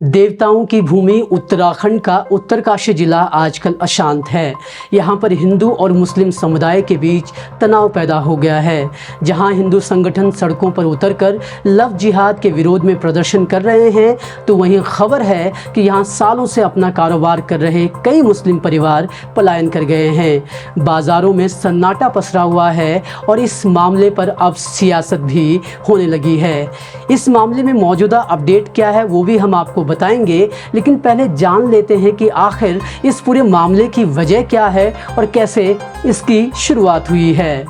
देवताओं की भूमि उत्तराखंड का उत्तरकाशी जिला आजकल अशांत है। यहाँ पर हिंदू और मुस्लिम समुदाय के बीच तनाव पैदा हो गया है। जहाँ हिंदू संगठन सड़कों पर उतरकर लव जिहाद के विरोध में प्रदर्शन कर रहे हैं, तो वहीं खबर है कि यहाँ सालों से अपना कारोबार कर रहे कई मुस्लिम परिवार पलायन कर गए हैं। बाज़ारों में सन्नाटा पसरा हुआ है और इस मामले पर अब सियासत भी होने लगी है। इस मामले में मौजूदा अपडेट क्या है वो भी हम आपको बताएंगे, लेकिन पहले जान लेते हैं कि आखिर इस पूरे मामले की वजह क्या है और कैसे इसकी शुरुआत हुई है।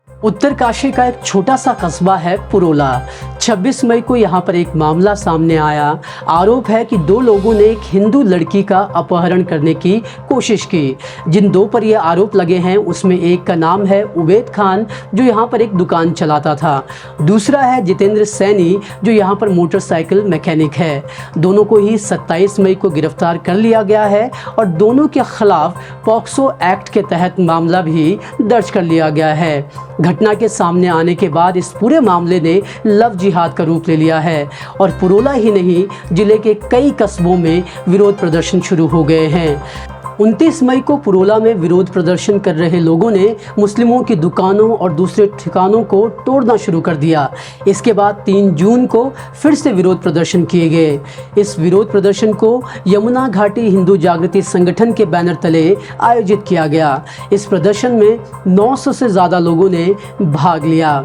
उत्तरकाशी का एक छोटा सा कस्बा है पुरोला। 26 मई को यहाँ पर एक मामला सामने आया। आरोप है कि दो लोगों ने एक हिंदू लड़की का अपहरण करने की कोशिश की। जिन दो पर ये आरोप लगे हैं उसमें एक का नाम है उबैद खान, जो यहाँ पर एक दुकान चलाता था। दूसरा है जितेंद्र सैनी, जो यहाँ पर मोटरसाइकिल मैकेनिक है। दोनों को ही 27 मई को गिरफ्तार कर लिया गया है और दोनों के खिलाफ पॉक्सो एक्ट के तहत मामला भी दर्ज कर लिया गया है। घटना के सामने आने के बाद इस पूरे मामले ने लव जिहाद का रूप ले लिया है और पुरोला ही नहीं, जिले के कई कस्बों में विरोध प्रदर्शन शुरू हो गए हैं। 29 मई को पुरोला में विरोध प्रदर्शन कर रहे लोगों ने मुस्लिमों की दुकानों और दूसरे ठिकानों को तोड़ना शुरू कर दिया। इसके बाद 3 जून को फिर से विरोध प्रदर्शन किए गए। इस विरोध प्रदर्शन को यमुना घाटी हिंदू जागृति संगठन के बैनर तले आयोजित किया गया। इस प्रदर्शन में 900 से ज़्यादा लोगों ने भाग लिया।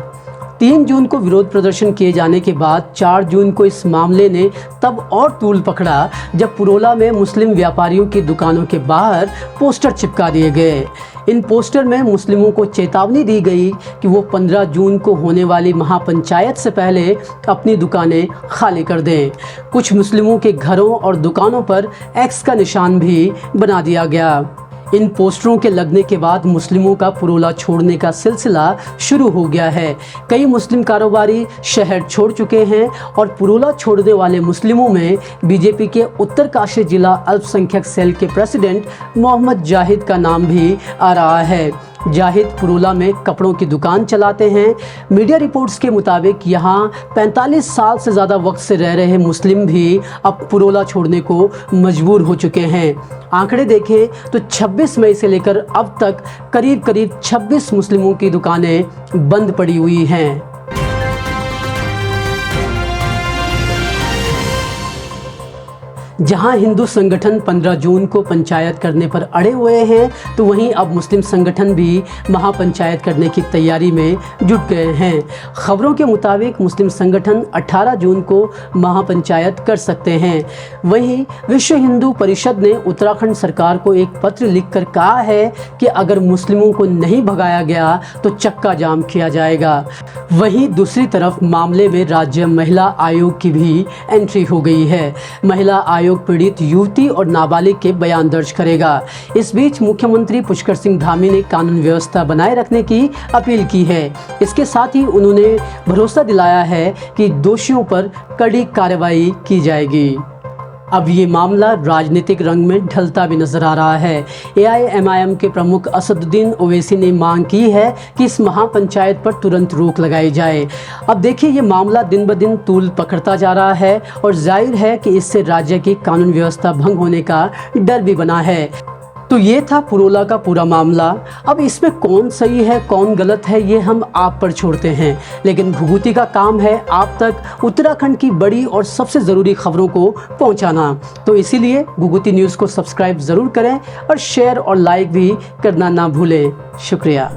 3 जून को विरोध प्रदर्शन किए जाने के बाद 4 जून को इस मामले ने तब और तूल पकड़ा जब पुरोला में मुस्लिम व्यापारियों की दुकानों के बाहर पोस्टर चिपका दिए गए। इन पोस्टर में मुस्लिमों को चेतावनी दी गई कि वो 15 जून को होने वाली महापंचायत से पहले अपनी दुकानें खाली कर दें। कुछ मुस्लिमों के घरों और दुकानों पर एक्स का निशान भी बना दिया गया। इन पोस्टरों के लगने के बाद मुस्लिमों का पुरोला छोड़ने का सिलसिला शुरू हो गया है। कई मुस्लिम कारोबारी शहर छोड़ चुके हैं और पुरोला छोड़ने वाले मुस्लिमों में बीजेपी के उत्तरकाशी जिला अल्पसंख्यक सेल के प्रेसिडेंट मोहम्मद जाहिद का नाम भी आ रहा है। जाहिद पुरोला में कपड़ों की दुकान चलाते हैं। मीडिया रिपोर्ट्स के मुताबिक यहाँ 45 साल से ज़्यादा वक्त से रह रहे मुस्लिम भी अब पुरोला छोड़ने को मजबूर हो चुके हैं। आंकड़े देखें तो 26 मई से लेकर अब तक करीब 26 मुस्लिमों की दुकानें बंद पड़ी हुई हैं। जहां हिंदू संगठन 15 जून को पंचायत करने पर अड़े हुए हैं, तो वहीं अब मुस्लिम संगठन भी महापंचायत करने की तैयारी में जुट गए हैं। खबरों के मुताबिक मुस्लिम संगठन 18 जून को महापंचायत कर सकते हैं। वहीं विश्व हिंदू परिषद ने उत्तराखंड सरकार को एक पत्र लिखकर कहा है कि अगर मुस्लिमों को नहीं भगाया गया तो चक्का जाम किया जाएगा। वहीं दूसरी तरफ मामले में राज्य महिला आयोग की भी एंट्री हो गई है। महिला आयोग पीड़ित युवती और नाबालिग के बयान दर्ज करेगा। इस बीच मुख्यमंत्री पुष्कर सिंह धामी ने कानून व्यवस्था बनाए रखने की अपील की है। इसके साथ ही उन्होंने भरोसा दिलाया है कि दोषियों पर कड़ी कार्रवाई की जाएगी। अब ये मामला राजनीतिक रंग में ढलता भी नजर आ रहा है। AIMIM के प्रमुख असदुद्दीन ओवैसी ने मांग की है कि इस महापंचायत पर तुरंत रोक लगाई जाए। अब देखिए, ये मामला दिन ब दिन तूल पकड़ता जा रहा है और जाहिर है कि इससे राज्य की कानून व्यवस्था भंग होने का डर भी बना है। तो ये था पुरोला का पूरा मामला। अब इसमें कौन सही है कौन गलत है ये हम आप पर छोड़ते हैं, लेकिन घुघुती का काम है आप तक उत्तराखंड की बड़ी और सबसे ज़रूरी खबरों को पहुंचाना। तो इसीलिए घुघुती न्यूज़ को सब्सक्राइब ज़रूर करें और शेयर और लाइक भी करना ना भूलें। शुक्रिया।